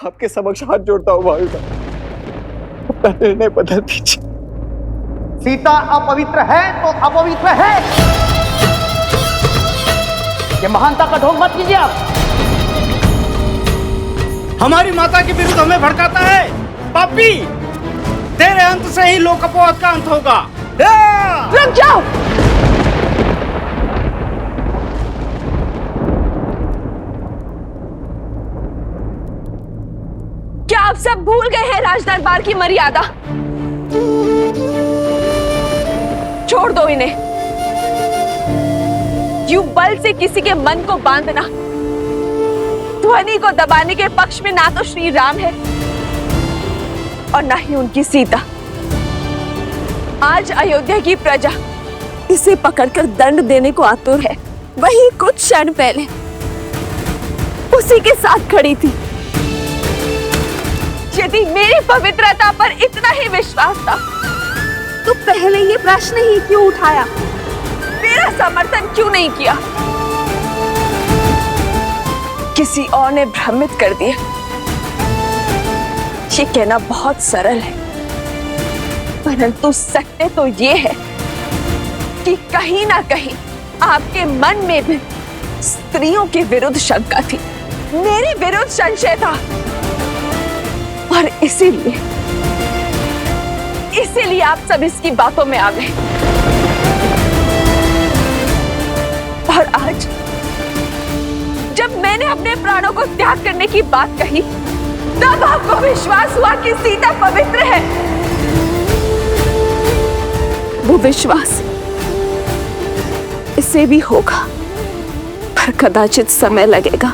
आपके समक्ष हाथ जोड़ता हूँ भाई साहब, अपना निर्णय बदल दीजिए। सीता अपवित्र है तो अपवित्र है, ये महानता का ढोंग मत कीजिए आप। हमारी माता के विरुद्ध हमें भड़काता है पापी। तेरे अंत से ही लोक अपवाद का अंत होगा। रुक जाओ। क्या आप सब भूल गए हैं राज दरबार की मर्यादा? छोड़ दो इन्हें। यूं बल से किसी के मन को बांधना, ध्वनि को दबाने के पक्ष में ना तो श्री राम है और ना ही उनकी सीता। आज अयोध्या की प्रजा इसे पकड़कर दंड देने को आतुर है। वही कुछ क्षण पहले उसी के साथ खड़ी थी। यदि मेरी पवित्रता पर इतना ही विश्वास था तो पहले ये प्रश्न ही क्यों उठाया? मेरा समर्थन क्यों नहीं किया? किसी और ने भ्रमित कर दिया। ये कहना बहुत सरल है, परंतु सत्य तो ये है कि कहीं ना कहीं आपके मन में भी स्त्रियों के विरुद्ध शंका थी, मेरे विरुद्ध संशय था। और इसीलिए आप सब इसकी बातों में आ गए। और आज जब मैंने अपने प्राणों को त्याग करने की बात कही, तब आपको विश्वास हुआ कि सीता पवित्र है। वो विश्वास इसे भी होगा, पर कदाचित समय लगेगा।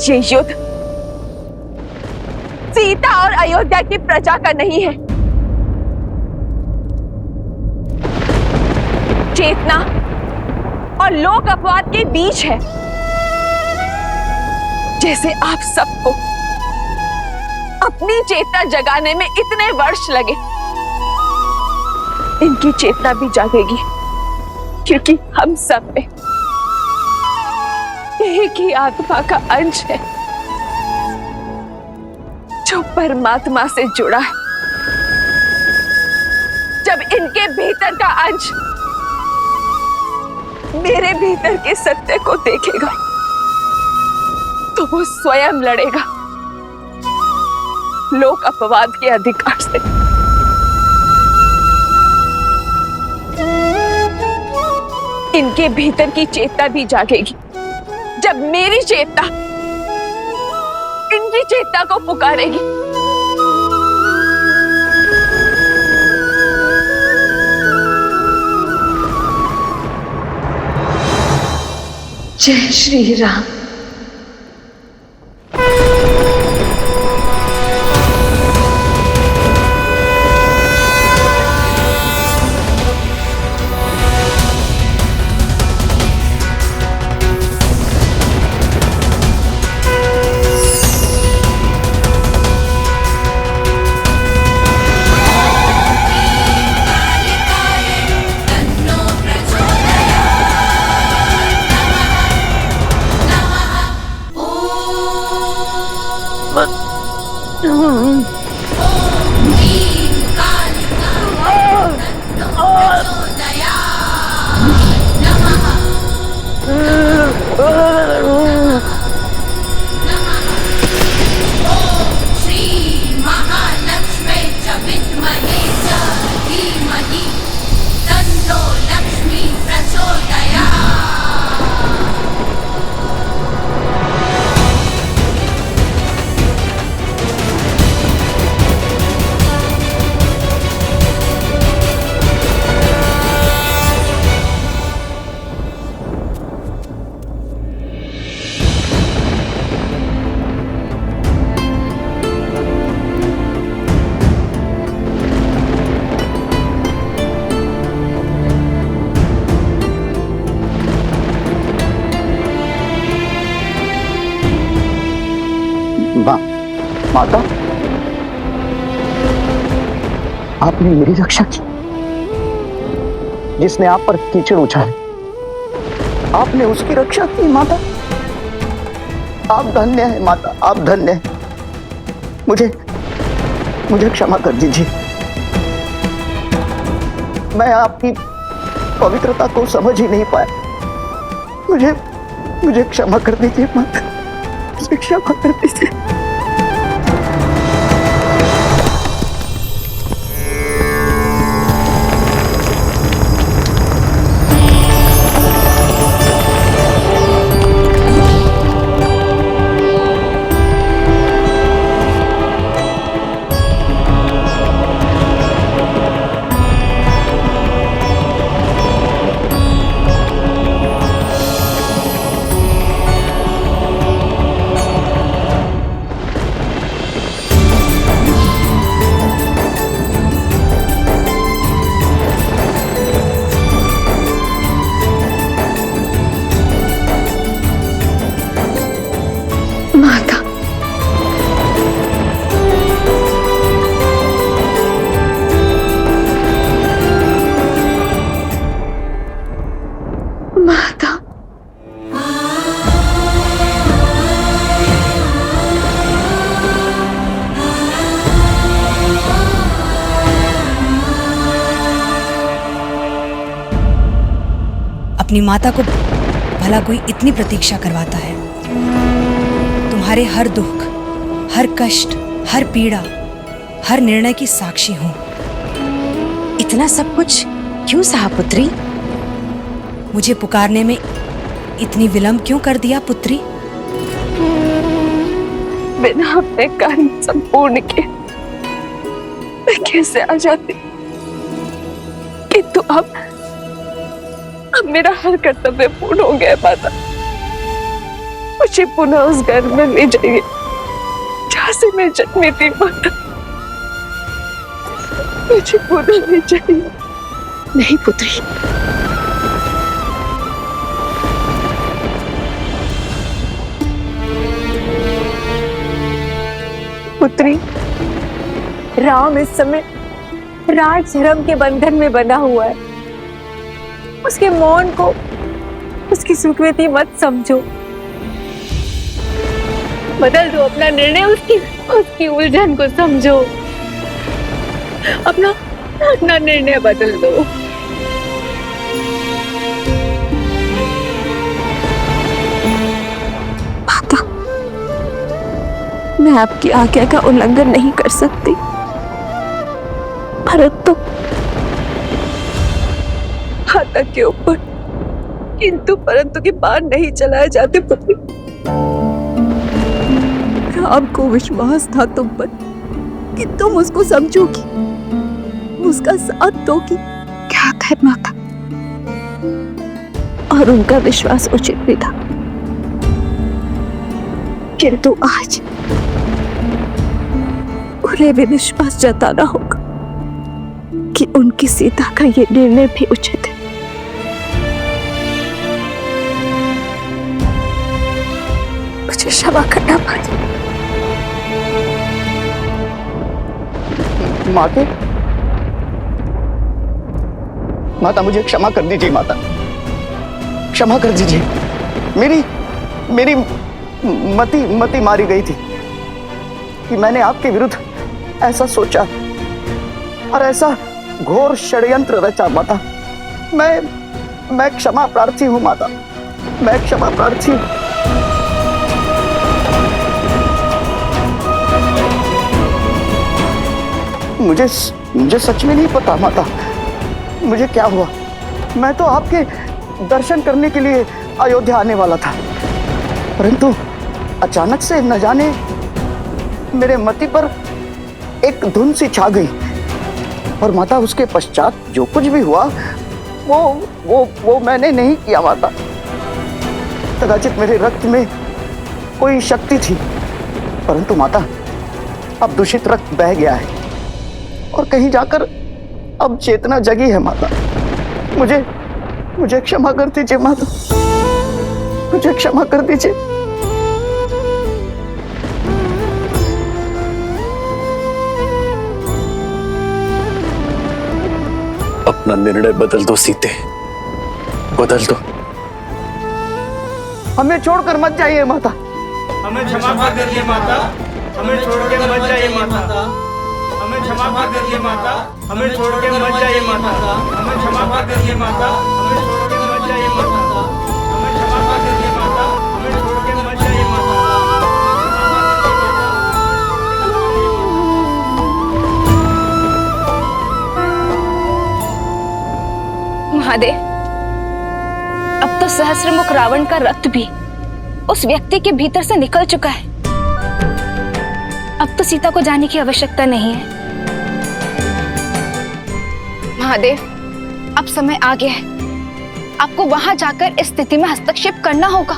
ये युद्ध सीता और अयोध्या की प्रजा का नहीं है, चेतना और लोक अपवाद के बीच है। जैसे आप सबको अपनी चेतना जगाने में इतने वर्ष लगे, इनकी चेतना भी जागेगी, क्योंकि हम सब में एक ही आत्मा का अंश है जो परमात्मा से जुड़ा है। जब इनके भीतर का अंश मेरे भीतर के सत्य को देखेगा तो वो स्वयं लड़ेगा लोक अपवाद के अधिकार से। इनके भीतर की चेतना भी जागेगी जब मेरी चेतना इनकी चेतना को पुकारेगी। जय श्री राम। माता, आपने मेरी रक्षा की। जिसने आप पर कीचड़ उछाले, आपने उसकी रक्षा की माता। आप धन्य हैं माता, आप धन्य हैं। मुझे क्षमा कर दीजिए। मैं आपकी पवित्रता को समझ ही नहीं पाया। मुझे क्षमा कर दीजिए माता, मुझे क्षमा कर दीजिए। माता, माता, अपनी माता को भला कोई इतनी प्रतीक्षा करवाता है? तुम्हारे हर दुख, हर कष्ट, हर पीड़ा, हर निर्णय की साक्षी हूं। इतना सब कुछ क्यों सहा पुत्री? मुझे पुकारने में इतनी विलंब क्यों कर दिया पुत्री? बिना अपने कार्य संपूर्ण किए मैं कैसे आ जाती? किंतु अब मेरा हर कर्तव्य पूर्ण हो गया माता। मुझे पुनः उस घर में ले जाइए जहाँ से मैं जन्मी थी माता। मुझे पुनः ले जाइए। नहीं पुत्री, पुत्री, राम इस समय राज धर्म के बंधन में बंधा हुआ है। उसके मौन को उसकी स्वीकृति मत समझो। बदल दो अपना निर्णय, उसकी उलझन को समझो। अपना निर्णय बदल दो। माता, मैं आपकी आज्ञा का उल्लंघन नहीं कर सकती, परंतु माता के ऊपर किंतु परंतु के बाण नहीं चलाए जाते पुत्री। राम को विश्वास था तुम पर कि तुम उसको समझोगी, उसका साथ दोगी। क्या है माता, और उनका विश्वास उचित भी था, किंतु आज उन्हें भी विश्वास जताना होगा कि उनकी सीता का ये निर्णय भी उचित है। मुझे क्षमा करना पड़ेगा। माता, मुझे क्षमा कर दीजिए माता, क्षमा कर दीजिए। मेरी मति मारी गई थी कि मैंने आपके विरुद्ध ऐसा सोचा और ऐसा घोर षड्यंत्र रचा माता। मैं क्षमा प्रार्थी हूँ माता, मैं क्षमा प्रार्थी हूँ। मुझे सच में नहीं पता माता, मुझे क्या हुआ। मैं तो आपके दर्शन करने के लिए अयोध्या आने वाला था, परंतु अचानक से न जाने मेरे मति पर एक धुन सी छा गई। और माता, उसके पश्चात जो कुछ भी हुआ वो मैंने नहीं किया माता। कदाचित मेरे रक्त में कोई शक्ति थी, परंतु माता अब दूषित रक्त बह गया है और कहीं जाकर अब चेतना जगी है माता। मुझे क्षमा कर दीजिए माता, मुझे क्षमा कर दीजिए। अपना निर्णय बदल दो सीते, बदल दो। हमें छोड़कर मत जाइए माता, हमें क्षमा कर दीजिए माता, हमें छोड़ के मत जाइए माता, हमें क्षमा कर दीजिए माता, हमें छोड़ के मत जाइए माता, हमें क्षमा कर दीजिए माता, हमें छोड़ के मत जाइए माता, हमें क्षमा कर दीजिए माता, हमें छोड़ के मत जाइए माता। महादेव, अब तो सहस्त्रमुख रावण का रक्त भी उस व्यक्ति के भीतर से निकल चुका है। अब तो सीता को जाने की आवश्यकता नहीं है। महादेव, अब समय आ गया है, आपको वहां जाकर इस स्थिति में हस्तक्षेप करना होगा।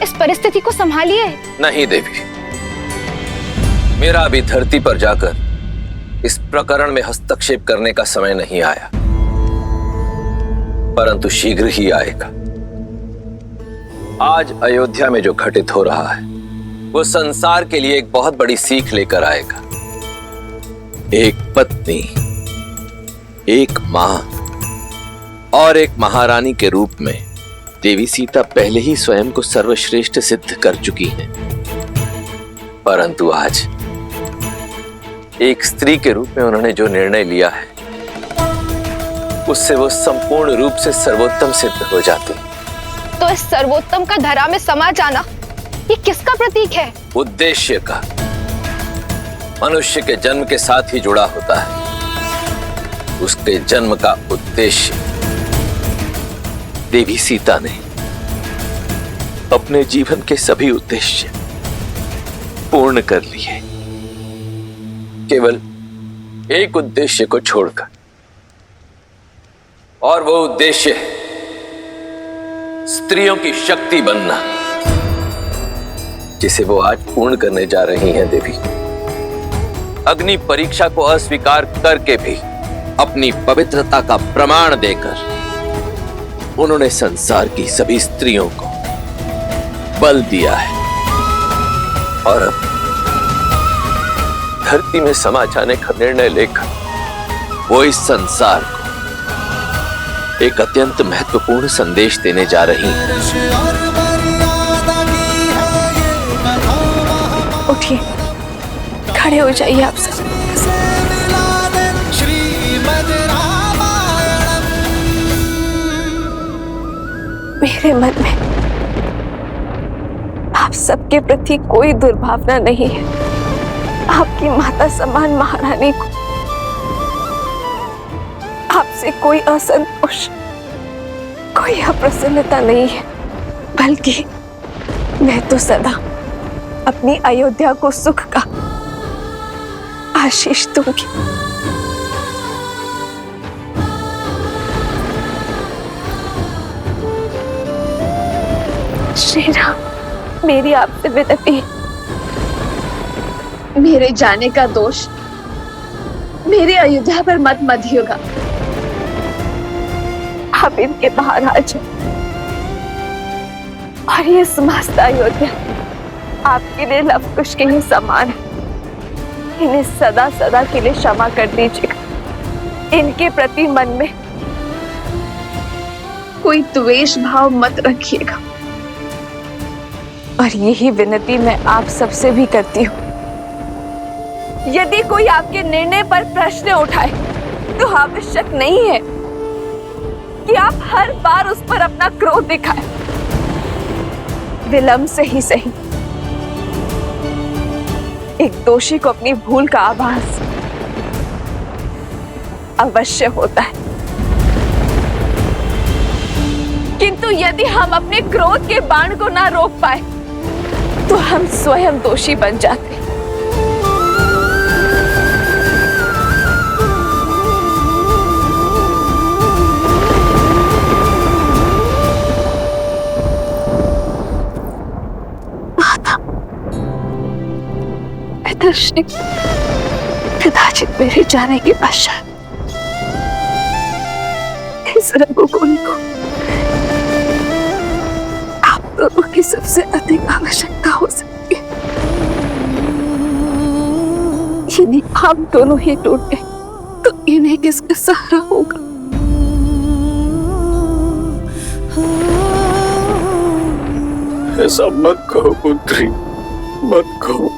इस परिस्थिति को संभालिए। नहीं देवी, मेरा अभी धरती पर जाकर इस प्रकरण में हस्तक्षेप करने का समय नहीं आया, परंतु शीघ्र ही आएगा। आज अयोध्या में जो घटित हो रहा है वो संसार के लिए एक बहुत बड़ी सीख लेकर आएगा। एक पत्नी, एक मां और एक महारानी के रूप में देवी सीता पहले ही स्वयं को सर्वश्रेष्ठ सिद्ध कर चुकी हैं, परंतु आज एक स्त्री के रूप में उन्होंने जो निर्णय लिया है उससे वो संपूर्ण रूप से सर्वोत्तम सिद्ध हो जाती। तो इस सर्वोत्तम का धरा में समा जाना ये किसका प्रतीक है? उद्देश्य का। मनुष्य के जन्म के साथ ही जुड़ा होता है उसके जन्म का उद्देश्य। देवी सीता ने अपने जीवन के सभी उद्देश्य पूर्ण कर लिए, केवल एक उद्देश्य को छोड़कर, और वो उद्देश्य है स्त्रियों की शक्ति बनना, जिसे वो आज पूर्ण करने जा रही हैं देवी। अग्नि परीक्षा को अस्वीकार करके भी अपनी पवित्रता का प्रमाण देकर उन्होंने संसार की सभी स्त्रियों को बल दिया है, और अब धरती में समा जाने का निर्णय लेकर वो इस संसार को एक अत्यंत महत्वपूर्ण संदेश देने जा रही हैं। उठिए, खड़े हो जाइए आप सब। मेरे मन में आप सबके प्रति कोई दुर्भावना नहीं है। आपकी माता समान महारानी को आपसे कोई असंतोष, कोई अप्रसन्नता नहीं है, बल्कि मैं तो सदा अपनी अयोध्या को सुख का आशीष दूंगी। श्री राम, मेरी आपसे विनती है, मेरे जाने का दोष मेरे अयोध्या पर मत मधिएगा। आप इनके बाहर आ जाओ और ये समस्त अयोध्या आपके लिए लवकुश के ही समान है। इन्हें सदा सदा के लिए क्षमा कर दीजिएगा। इनके प्रति मन में कोई द्वेष भाव मत रखिएगा। और यही विनती मैं आप सबसे भी करती हूँ, यदि कोई आपके निर्णय पर प्रश्न उठाए तो आवश्यक नहीं है कि आप हर बार उस पर अपना क्रोध दिखाएं। विलंब से ही सही एक दोषी को अपनी भूल का आभास अवश्य होता है, किंतु यदि हम अपने क्रोध के बाण को ना रोक पाए तो हम स्वयं दोषी बन जाते। दर्शनी, कदाचित मेरे जाने के पश्चात इस रघुकुल को आप दोनों की सबसे अधिक आवश्यकता हो सकती है। यदि आप दोनों ही टूट गए तो इन्हें किसका सहारा होगा? ऐसा मत कहो पुत्री, मत कहो।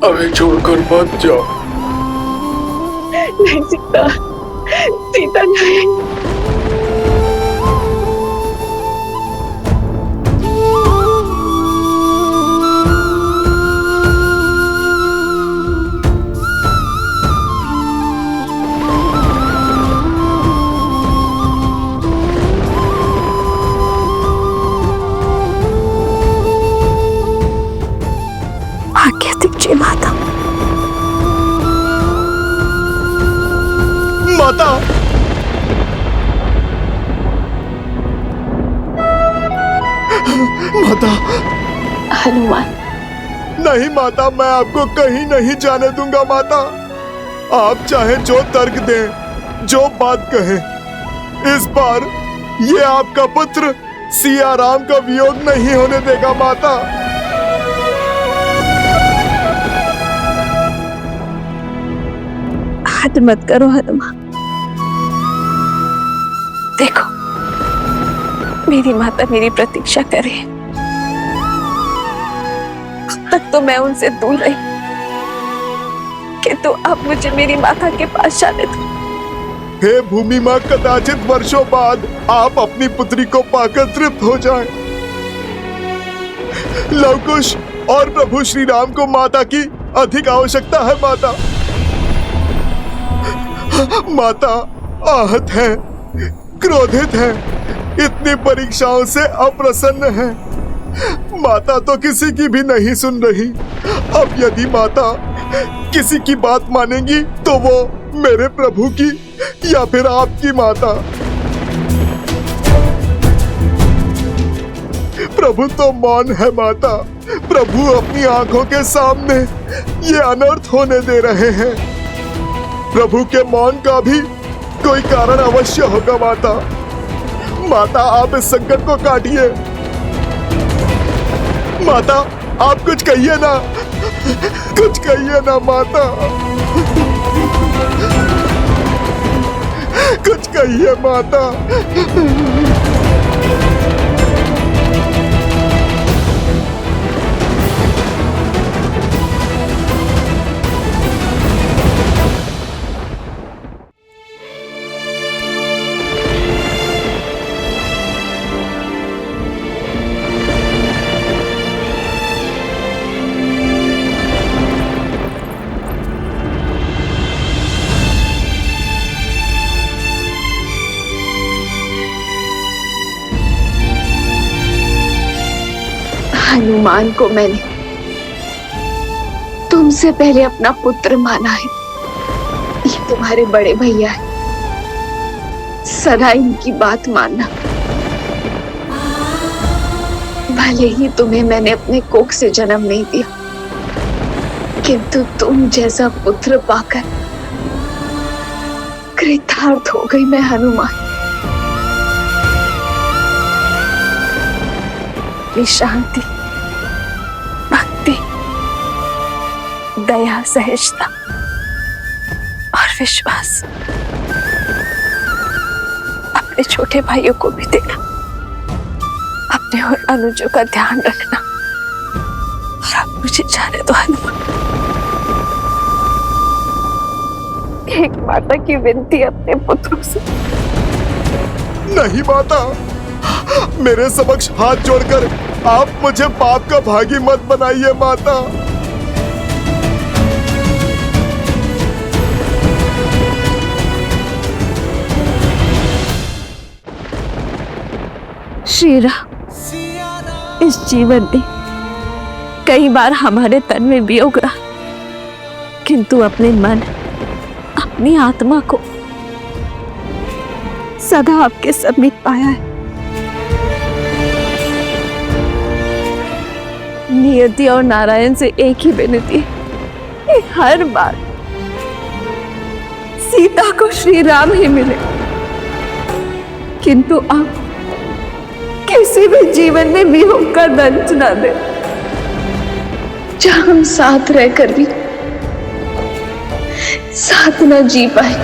हमें छोड़कर मत जाओ। नहीं सीता, सीता नहीं। आज्ञा दीजिए माता। माता, माता। हनुमान, नहीं माता, मैं आपको कहीं नहीं जाने दूंगा माता। आप चाहे जो तर्क दें, जो बात कहें, इस बार ये आपका पुत्र सिया राम का वियोग नहीं होने देगा माता। हद मत करो हनुमान। देखो, मेरी माता मेरी प्रतीक्षा कर रही है। अब तक तो मैं उनसे दूर रही, किंतु अब मुझे मेरी माता के पास जाने दो। हे भूमि माँ, कदाचित वर्षों बाद आप अपनी पुत्री को पाकर तृप्त हो जाएं। लवकुश और प्रभु श्री राम को माता की अधिक आवश्यकता है माता। माता आहत है, क्रोधित है, इतनी परीक्षाओं से अप्रसन्न है। माता तो किसी की भी नहीं सुन रही। अब यदि माता किसी की बात मानेंगी तो वो मेरे प्रभु की या फिर आपकी माता। प्रभु तो मौन है माता। प्रभु अपनी आंखों के सामने ये अनर्थ होने दे रहे हैं। प्रभु के मौन का भी कोई कारण अवश्य होगा माता। माता, आप इस संकट को काटिए। माता, आप कुछ कहिए ना, कुछ कहिए ना माता, कुछ कहिए माता। हनुमान को मैंने तुमसे पहले अपना पुत्र माना है। ये तुम्हारे बड़े भैया है, सदा इनकी बात मानना। भले ही तुम्हें मैंने अपने कोख से जन्म नहीं दिया, किंतु तुम जैसा पुत्र पाकर कृतार्थ हो गई मैं हनुमान। शांति, भक्ति, दया, सहिष्णुता और विश्वास अपने छोटे भाइयों को भी देना। अपने और अनुजों का ध्यान रखना। और अब मुझे जाने दो हनुमान। एक माता की विनती अपने पुत्रों से। नहीं माता, मेरे समक्ष हाथ जोड़कर आप मुझे पाप का भागी मत बनाइए माता। श्री राम, इस जीवन में कई बार हमारे तन में वियोग रहा, किंतु अपने मन, अपनी आत्मा को सदा आपके समीप पाया है। नियति और नारायण से एक ही विनती है, हर बार सीता को श्री राम ही मिले, किंतु अब किसी भी जीवन में वियोग का दंश न दे। जहां हम साथ रहकर भी साथ न जी पाए।